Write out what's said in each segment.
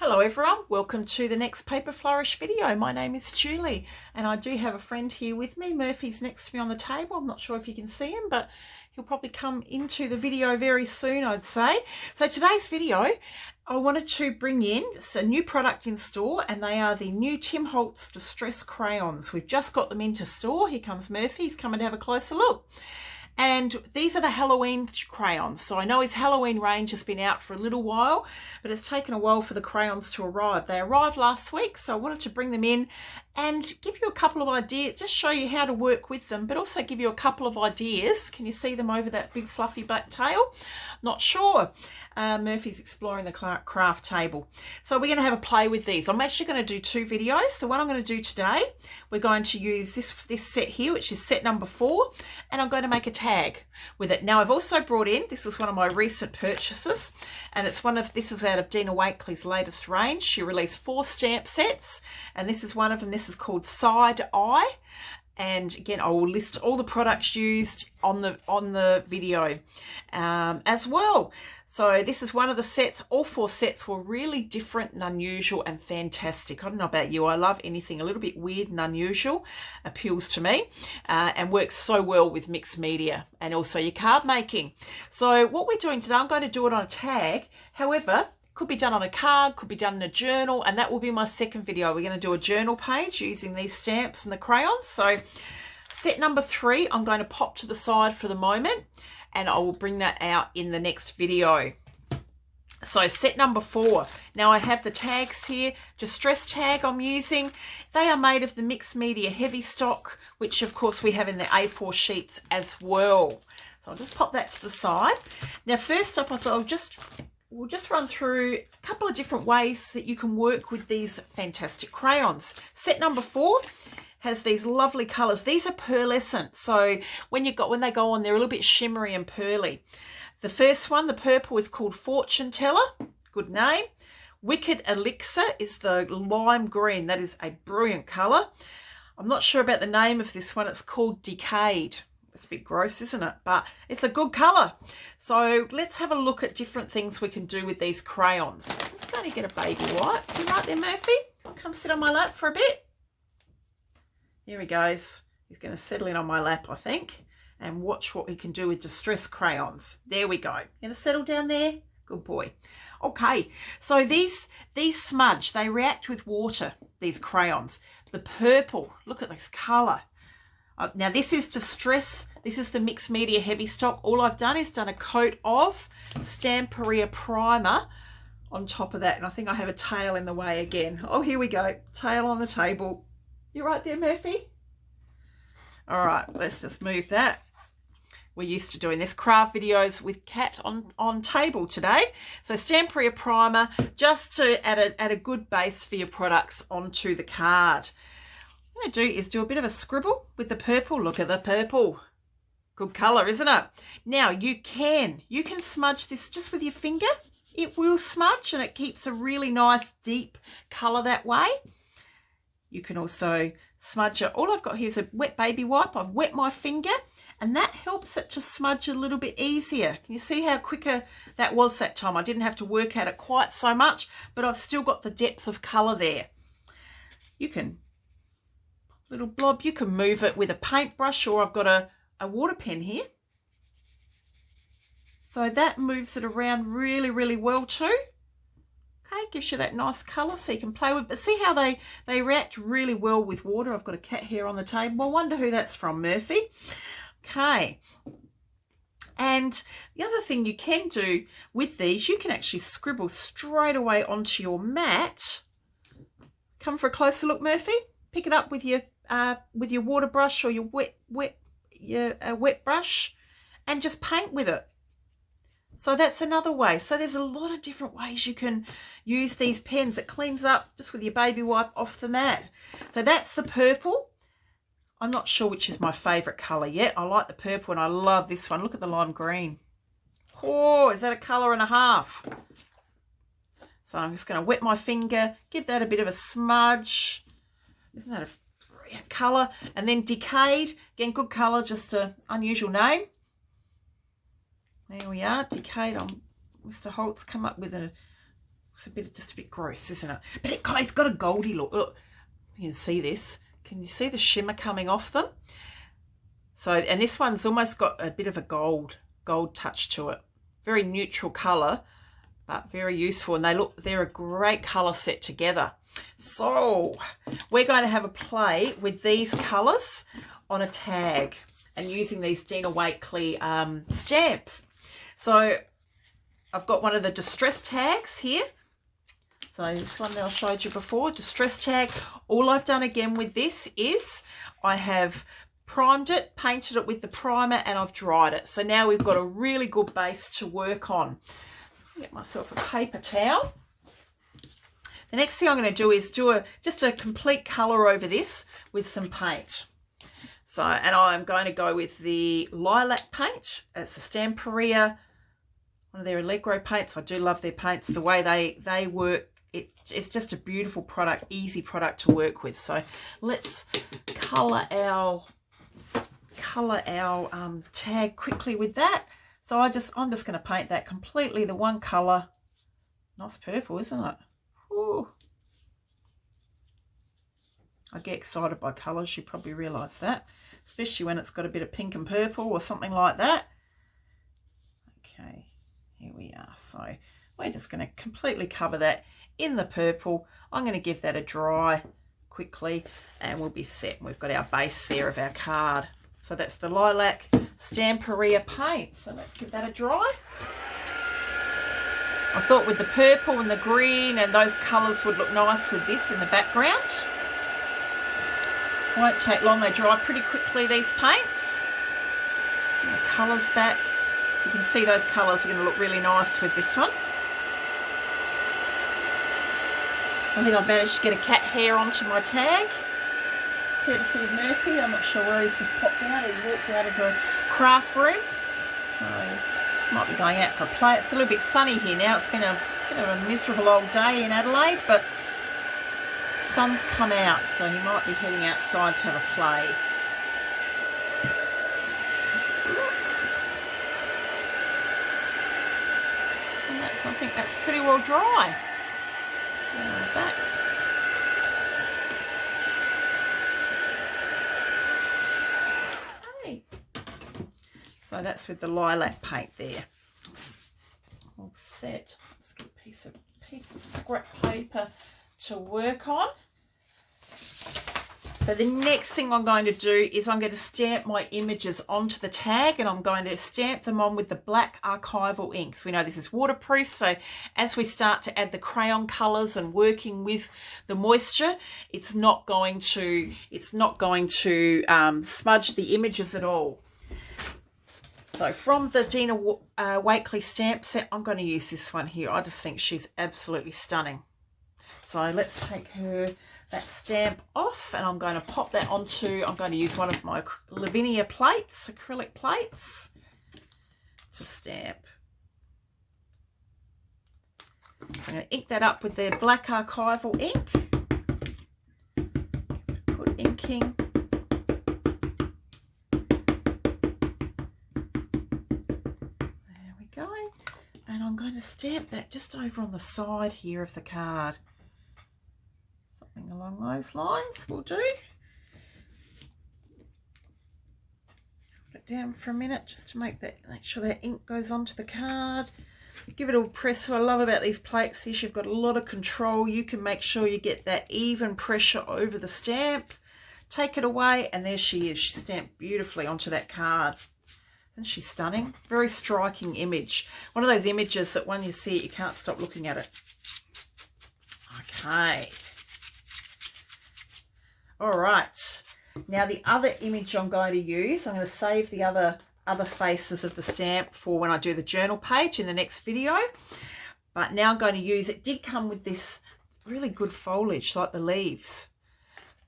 Hello everyone, welcome to the next Paper Flourish video. My name is Julie and I do have a friend here with me. Murphy's next to me on the table. I'm not sure if you can see him, but he'll probably come into the video very soon, I'd say. So today's video, I wanted to bring in a new product in store, and they are the new Tim Holtz Distress Crayons. We've just got them into store. Here comes Murphy, he's coming to have a closer look. And these are the Halloween crayons. So I know his Halloween range has been out for a little while, but it's taken a while for the crayons to arrive. They arrived last week, so I wanted to bring them in and give you a couple of ideas, just show you how to work with them, but also give you a couple of ideas. Can you see them over that big fluffy black tail? Not sure. Murphy's exploring the craft table. So we're going to have a play with these. I'm actually going to do two videos. The one I'm going to do today, we're going to use this set here, which is set number 4, and I'm going to make a tag with it. Now I've also brought in, this is one of my recent purchases, and this is out of Dina Wakley's latest range. She released 4 stamp sets, and this is one of them. This is called Side Eye, and again I will list all the products used on the video as well. So this is one of the sets. All 4 sets were really different and unusual and fantastic. I don't know about you, I love anything a little bit weird and unusual, appeals to me, and works so well with mixed media and also your card making. So what we're doing today, I'm going to do it on a tag. However, could be done on a card, could be done in a journal, and that will be my second video. We're going to do a journal page using these stamps and the crayons. So set number 3, I'm going to pop to the side for the moment, and I will bring that out in the next video. So set number 4. Now I have the tags here, Distress tag I'm using. They are made of the mixed media heavy stock, which of course we have in the A4 sheets as well. So I'll just pop that to the side. Now first up, I thought we'll just run through a couple of different ways that you can work with these fantastic crayons. Set number 4 has these lovely colours. These are pearlescent, so when they go on, they're a little bit shimmery and pearly. The first one, the purple, is called Fortune Teller. Good name. Wicked Elixir is the lime green. That is a brilliant colour. I'm not sure about the name of this one. It's called Decayed. It's a bit gross, isn't it? But it's a good colour. So let's have a look at different things we can do with these crayons. Let's go and get a baby wipe. You right there, Murphy? Come sit on my lap for a bit. Here he goes. He's going to settle in on my lap, I think, and watch what we can do with Distress crayons. There we go. Going to settle down there? Good boy. Okay, so these smudge. They react with water, these crayons. The purple, look at this colour. Now this is Distress. This is the mixed media heavy stock. All I've done is done a coat of Stamperia Primer on top of that. And I think I have a tail in the way again. Oh, here we go. Tail on the table. You right there, Murphy? All right, let's just move that. We're used to doing this craft videos with cat on table today. So Stamperia Primer, just to add a good base for your products onto the card. What I'm going to do is do a bit of a scribble with the purple. Look at the purple. Good colour, isn't it? Now you can smudge this just with your finger. It will smudge and it keeps a really nice deep colour that way. You can also smudge it. All I've got here is a wet baby wipe. I've wet my finger and that helps it to smudge a little bit easier. Can you see how quicker that was that time? I didn't have to work at it quite so much, but I've still got the depth of colour there. You can, little blob, you can move it with a paintbrush, or I've got a water pen here. So that moves it around really, really well too. Okay, gives you that nice colour so you can play with. But see how they react really well with water. I've got a cat here on the table. I wonder who that's from, Murphy. Okay. And the other thing you can do with these, you can actually scribble straight away onto your mat. Come for a closer look, Murphy. Pick it up with your water brush or your wet brush and just paint with it. So that's another way. So there's a lot of different ways you can use these pens. It cleans up just with your baby wipe off the mat. So that's the purple. I'm not sure which is my favourite colour yet. I like the purple and I love this one. Look at the lime green. Oh, is that a colour and a half? So I'm just going to wet my finger, give that a bit of a smudge. Isn't that a brilliant colour? And then Decayed, again, good colour, just an unusual name. There we are, Decayed. Mr. Holtz come up with a It's just a bit gross, isn't it? But it's got a goldy look. Look, you can see this. Can you see the shimmer coming off them? So, and this one's almost got a bit of a gold touch to it. Very neutral colour, but very useful. And they're a great colour set together. So we're going to have a play with these colours on a tag and using these Dina Wakley stamps. So I've got one of the distress tags here. So this one that I showed you before, distress tag. All I've done again with this is I have primed it, painted it with the primer, and I've dried it. So now we've got a really good base to work on. I'll get myself a paper towel. The next thing I'm going to do is do just a complete colour over this with some paint. So, and I'm going to go with the Lilac paint. It's a Stamperia, one of their Allegro paints. I do love their paints, the way they work. It's just a beautiful product, easy product to work with. So let's colour our tag quickly with that. So I'm just going to paint that completely, the one colour. Nice purple, isn't it? Ooh. I get excited by colours, you probably realise that, especially when it's got a bit of pink and purple or something like that. Okay, here we are. So we're just going to completely cover that in the purple. I'm going to give that a dry quickly and we'll be set. We've got our base there of our card. So that's the Lilac Stamperia paint. So let's give that a dry. I thought with the purple and the green and those colours would look nice with this in the background. Won't take long, they dry pretty quickly, these paints. And the colours back. You can see those colours are going to look really nice with this one. I think I've managed to get a cat hair onto my tag. Courtesy of Murphy. I'm not sure where he's just popped out. He walked out of the craft room. So might be going out for a play. It's a little bit sunny here now. It's been a bit of a miserable old day in Adelaide, but sun's come out, so he might be heading outside to have a play. And I think that's pretty well dry. Back. Okay. So that's with the Lilac paint there. All set. Let's get a piece of scrap paper to work on. So the next thing I'm going to do is I'm going to stamp my images onto the tag, and I'm going to stamp them on with the black Archival ink. So we know this is waterproof, so as we start to add the crayon colours and working with the moisture, it's not going to smudge the images at all. So from the Dina Wakley stamp set, I'm going to use this one here. I just think she's absolutely stunning. So let's take that stamp off, and I'm going to pop that onto, I'm going to use one of my Lavinia plates, acrylic plates, to stamp. So I'm going to ink that up with the black Archival ink. Good inking. There we go. And I'm going to stamp that just over on the side here of the card. Something along those lines will do. Put it down for a minute just to make sure that ink goes onto the card. Give it a press. What I love about these plates is you've got a lot of control. You can make sure you get that even pressure over the stamp. Take it away, and there she is. She's stamped beautifully onto that card. Isn't she stunning? Very striking image. One of those images that when you see it, you can't stop looking at it. Okay. All right. Now the other image I'm going to use, I'm going to save the other faces of the stamp for when I do the journal page in the next video. But now I'm going to use, it did come with this really good foliage like the leaves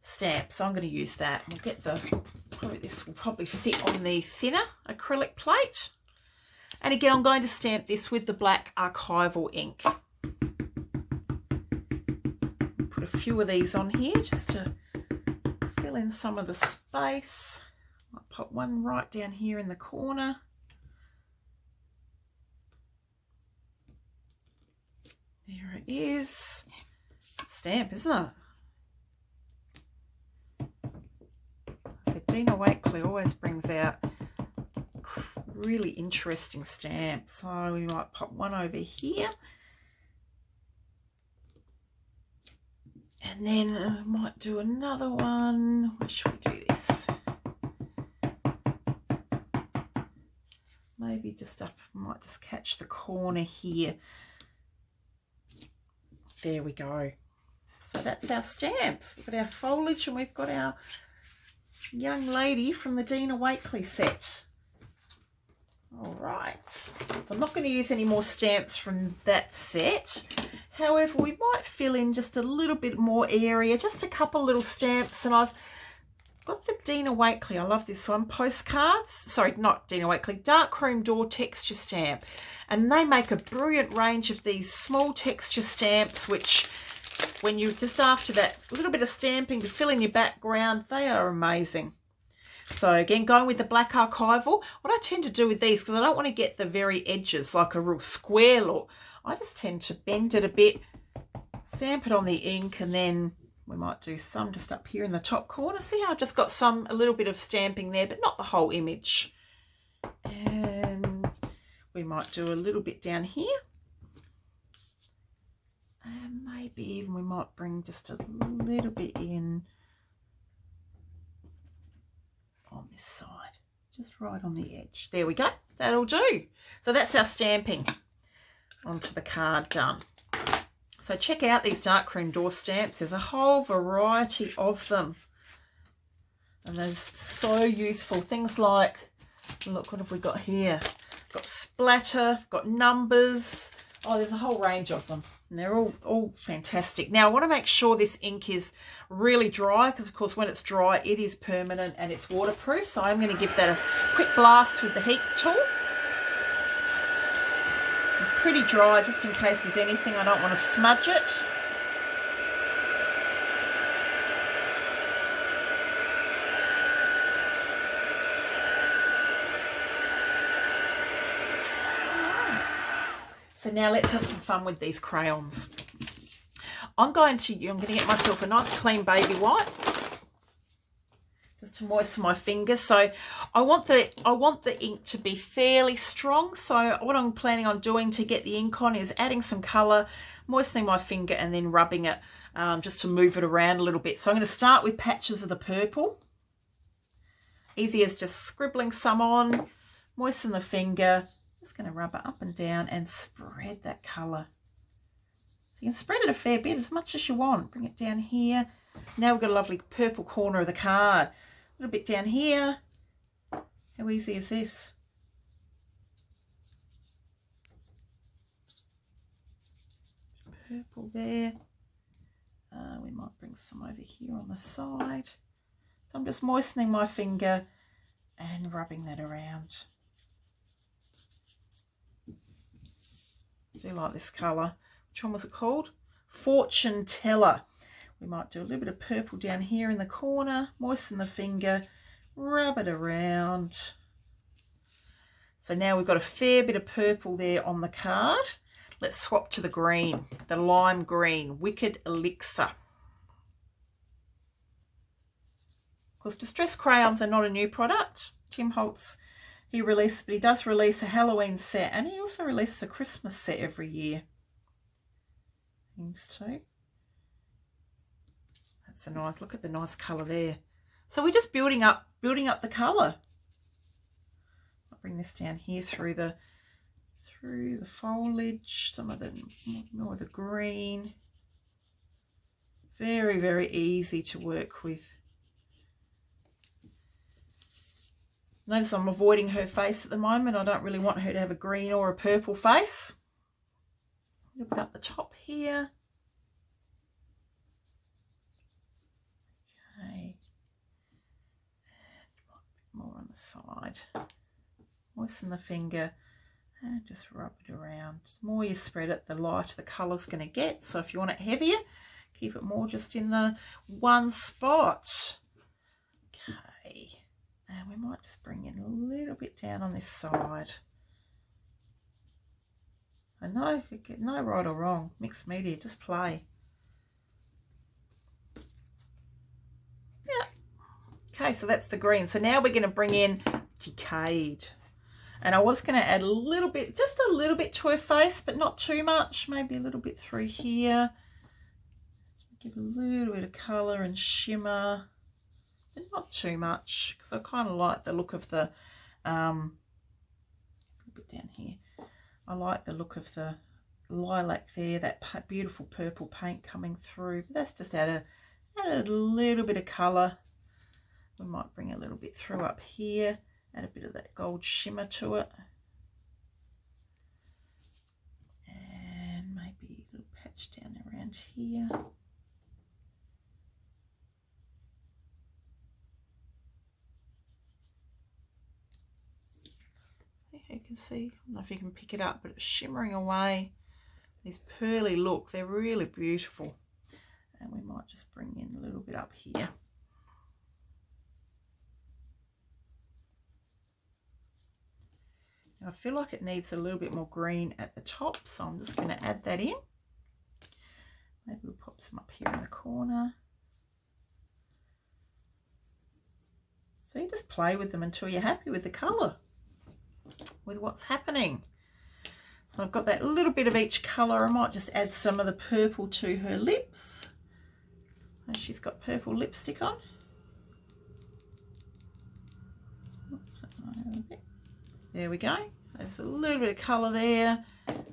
stamp, so I'm going to use that. We'll get this will probably fit on the thinner acrylic plate. And again, I'm going to stamp this with the black Archival ink. Put a few of these on here just to fill in some of the space. I'll pop one right down here in the corner. There it is. Stamp, isn't it? So Dina Wakley always brings out really interesting stamps. So we might pop one over here. And then I might do another one. Where should we do this? Maybe just up, might just catch the corner here. There we go. So that's our stamps. We've got our foliage and we've got our young lady from the Dina Wakley set. All right. So I'm not going to use any more stamps from that set. However, we might fill in just a little bit more area, just a couple little stamps. And I've got the Dina Wakley. I love this one. Postcards. Sorry, not Dina Wakley. Darkroom door texture stamp. And they make a brilliant range of these small texture stamps, which when you just after that little bit of stamping to fill in your background, they are amazing. So again, going with the black archival, what I tend to do with these, because I don't want to get the very edges like a real square look, I just tend to bend it a bit, stamp it on the ink, and then we might do some just up here in the top corner. See how I've just got a little bit of stamping there, but not the whole image. And we might do a little bit down here. And maybe even we might bring just a little bit in on this side, just right on the edge. There we go. That'll do. So that's our stamping onto the card done. So check out these darkroom door stamps. There's a whole variety of them. And they're so useful. Things like, look, what have we got here? Got splatter, got numbers. Oh, there's a whole range of them. And they're all fantastic. Now, I want to make sure this ink is really dry because, of course, when it's dry, it is permanent and it's waterproof. So I'm going to give that a quick blast with the heat tool. It's pretty dry, just in case there's anything. I don't want to smudge it. So now let's have some fun with these crayons. I'm going to get myself a nice clean baby wipe just to moisten my fingers. So I want the ink to be fairly strong. So what I'm planning on doing to get the ink on is adding some colour, moistening my finger, and then rubbing it just to move it around a little bit. So I'm going to start with patches of the purple. Easy as just scribbling some on, moisten the finger. Just going to rub it up and down and spread that colour. So you can spread it a fair bit, as much as you want. Bring it down here. Now we've got a lovely purple corner of the card. A little bit down here. How easy is this? Purple there. We might bring some over here on the side. So I'm just moistening my finger and rubbing that around. I do like this colour. Which one was it called? Fortune Teller. We might do a little bit of purple down here in the corner, moisten the finger, rub it around. So now we've got a fair bit of purple there on the card. Let's swap to the green, the lime green, Wicked Elixir. Of course, distress crayons are not a new product. Tim Holtz, he does release a Halloween set, and he also releases a Christmas set every year. Seems to. That's a nice, look at the nice colour there. So we're just building up the colour. I'll bring this down here through the foliage, some of the more of the green. Very, very easy to work with. Notice I'm avoiding her face at the moment. I don't really want her to have a green or a purple face. A little bit up the top here. Okay. And more on the side. Moisten the finger and just rub it around. The more you spread it, the lighter the colour's going to get. So if you want it heavier, keep it more just in the one spot. Okay. And we might just bring in a little bit down on this side. I know, no right or wrong, mixed media, just play. Yeah. Okay, so that's the green. So now we're going to bring in Decayed. And I was going to add a little bit, just a little bit to her face, but not too much. Maybe a little bit through here. Give a little bit of colour and shimmer, but not too much, because I kind of like the look of the, a bit down here. I like the look of the lilac there, that beautiful purple paint coming through. But that's just added a little bit of colour. We might bring a little bit through up here, add a bit of that gold shimmer to it. And maybe a little patch down around here. You can see, I don't know if you can pick it up, but it's shimmering away. These pearly look, they're really beautiful. And we might just bring in a little bit up here. Now I feel like it needs a little bit more green at the top, so I'm just going to add that in. Maybe we'll pop some up here in the corner. So you just play with them until you're happy with the colour, with what's happening. So I've got that little bit of each colour. I might just add some of the purple to her lips. And she's got purple lipstick on. There we go. There's a little bit of colour there. Okay. I'm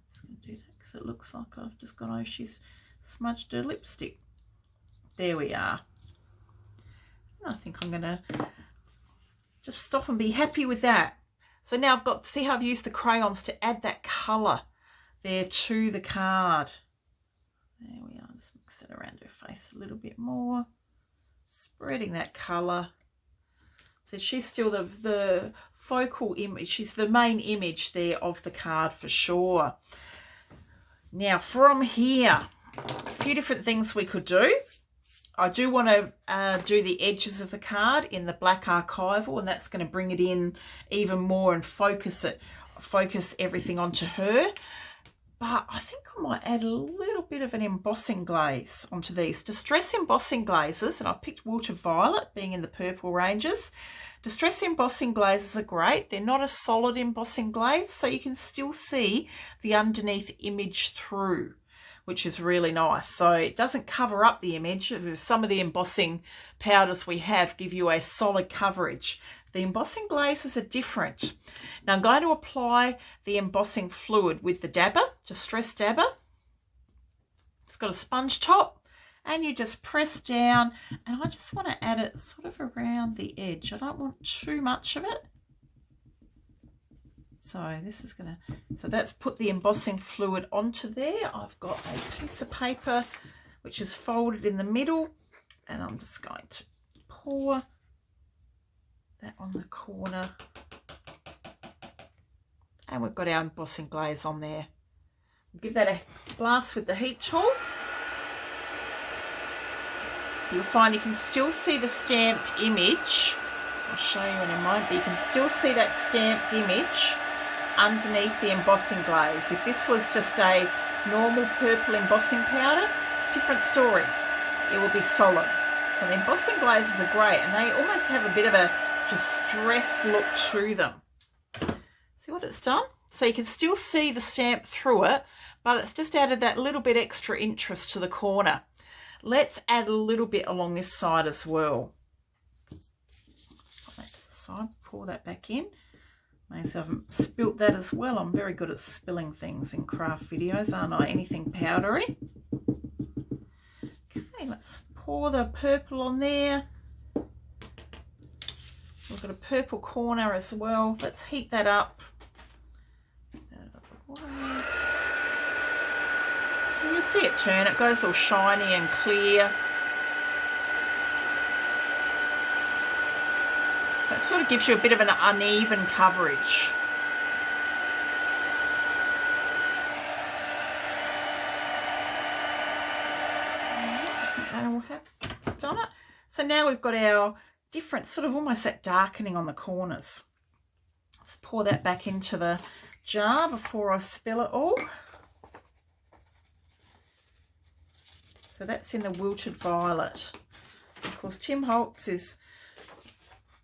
just going to do that because it looks like I've just gone, oh, she's smudged her lipstick. There we are. And I think I'm going to just stop and be happy with that. So now I've got, see how I've used the crayons to add that colour there to the card. There we are, just mix that around her face a little bit more. Spreading that colour. So she's still the focal image, she's the main image there of the card for sure. Now from here, a few different things we could do. I do want to do the edges of the card in the black archival, and that's going to bring it in even more and focus everything onto her. But I think I might add a little bit of an embossing glaze onto these. Distress embossing glazes, and I've picked Wilted Violet, being in the purple ranges. Distress embossing glazes are great. They're not a solid embossing glaze, so you can still see the underneath image through, which is really nice. So it doesn't cover up the image. Some of the embossing powders we have give you a solid coverage. The embossing glazes are different. Now I'm going to apply the embossing fluid with the dabber, Distress dabber. It's got a sponge top, and you just press down, and I just want to add it sort of around the edge. I don't want too much of it. So this is going to, so that's put the embossing fluid onto there. I've got a piece of paper which is folded in the middle, and I'm just going to pour that on the corner. And we've got our embossing glaze on there. Give that a blast with the heat tool. You'll find you can still see the stamped image. I'll show you in a moment, but you can still see that stamped image underneath the embossing glaze. If this was just a normal purple embossing powder, different story. It will be solid. So the embossing glazes are great, and they almost have a bit of a distressed look to them. See what it's done? So you can still see the stamp through it, but it's just added that little bit extra interest to the corner. Let's add a little bit along this side as well. Put that to the side, pour that back in. Maybe I haven't spilt that as well. I'm very good at spilling things in craft videos, aren't I? Anything powdery. Okay, let's pour the purple on there. We've got a purple corner as well. Let's heat that up. You see it turn, it goes all shiny and clear. So it sort of gives you a bit of an uneven coverage. And we'll have it's done it. So now we've got our different sort of almost that darkening on the corners. Let's pour that back into the jar before I spill it all. So that's in the Wilted Violet. Of course, Tim Holtz's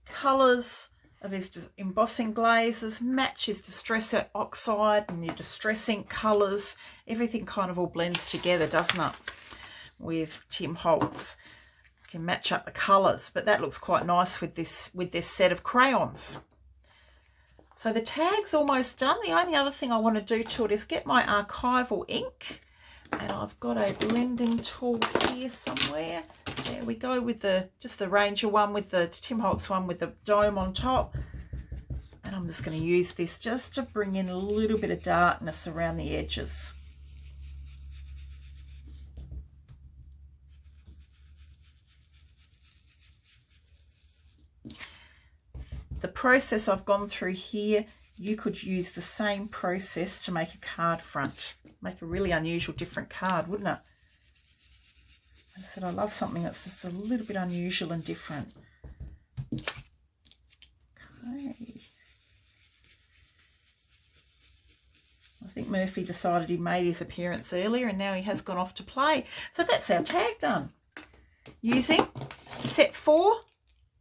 colours of his embossing glazes match his distress oxide and your distress ink colours. Everything kind of all blends together, doesn't it? With Tim Holtz. You can match up the colours, but that looks quite nice with this set of crayons. So the tag's almost done. The only other thing I want to do to it is get my Archival ink. And I've got a blending tool here somewhere. There we go, with just the Ranger one, with the Tim Holtz one with the dome on top. And I'm just going to use this just to bring in a little bit of darkness around the edges. The process I've gone through here, you could use the same process to make a card front. Make a really unusual, different card, wouldn't it? I said I love something that's just a little bit unusual and different. Okay. I think Murphy decided he made his appearance earlier and now he has gone off to play. So that's our tag done. Using set 4,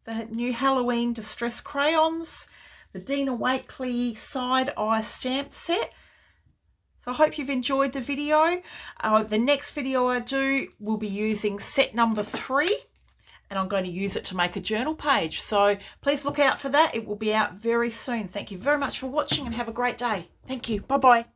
the new Halloween Distress Crayons, the Dina Wakley Side Eye Stamp Set. So I hope you've enjoyed the video. The next video I do will be using set number 3, and I'm going to use it to make a journal page. So please look out for that. It will be out very soon. Thank you very much for watching and have a great day. Thank you. Bye-bye.